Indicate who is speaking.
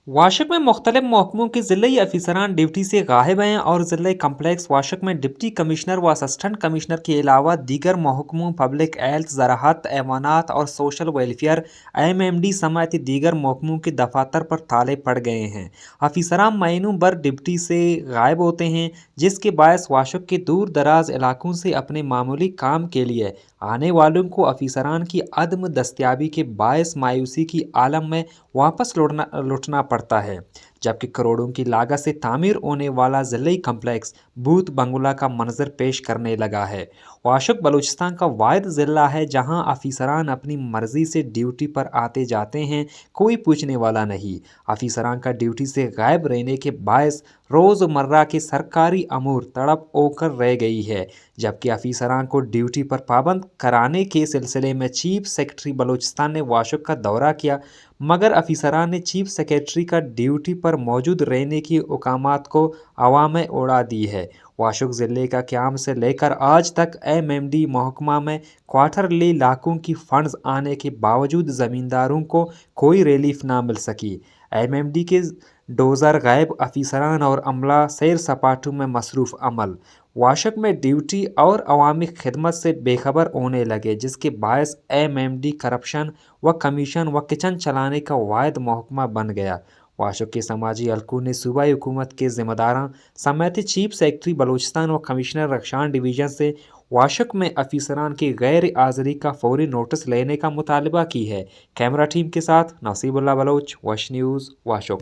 Speaker 1: वाशक में मुख्तलिफ महकमों के ज़िली अफसरान ड्यूटी से गायब हैं और ज़िला कम्प्लेक्स वाशक में डिप्टी कमिश्नर व असिस्टेंट कमिश्नर के अलावा दीगर महकमों पब्लिक हेल्थ, ज़राअत, एवानात और सोशल वेलफेयर MMD समेत दीगर महकमों के दफातर पर ताले पड़ गए हैं। अफसरान महीनों भर डिप्टी से गायब होते हैं, जिसके बायस वाशक के दूर दराज इलाकों से अपने मामूली काम के लिए आने वालों को अफसरान की अदम दस्तयाबी के बायस मायूसी की आलम में वापस लौटना पड़ता है, जबकि करोड़ों की लागत से तामीर होने वाला ज़िली कम्प्लेक्स भूत बंगला का मंजर पेश करने लगा है। वाशक बलूचिस्तान का वाहिद ज़िला है जहां अफसरान अपनी मर्जी से ड्यूटी पर आते जाते हैं, कोई पूछने वाला नहीं। अफसरान का ड्यूटी से गायब रहने के बायस रोज़मर्रा के सरकारी अमूर तड़प होकर रह गई है, जबकि अफसरान को ड्यूटी पर पाबंद कराने के सिलसिले में चीफ सेक्रेटरी बलूचिस्तान ने वाशक का दौरा किया, मगर अफसरान ने चीफ सेक्रेटरी का ड्यूटी पर मौजूद रहने की हुकामात को हवा में उड़ा दी है। वाशक ज़िले का क़याम से लेकर आज तक MMD महकमा में क्वार्टरली लाखों की फंड्स आने के बावजूद ज़मींदारों को कोई रिलीफ ना मिल सकी। MMD के डोज़र गायब, अफसरान और अमला सैर सपाटों में मसरूफ़ अमल, वाशक में ड्यूटी और अवामी खिदमत से बेखबर होने लगे, जिसके बायस MMD करप्शन व कमीशन व किचन चलाने का वाहिद महकमा बन गया। वाशक के समाजी हलकों ने सूबाई हुकूमत के ज़िम्मेदारान समेत चीफ सेक्रेटरी बलूचिस्तान व कमिश्नर रक्षान डिवीज़न से वाशक में अफसरान की गैर हाज़िरी का फौरी नोटिस लेने का मुतालबा की है। कैमरा टीम के साथ नसीबुल्लाह बलोच, वश न्यूज़, वाशक।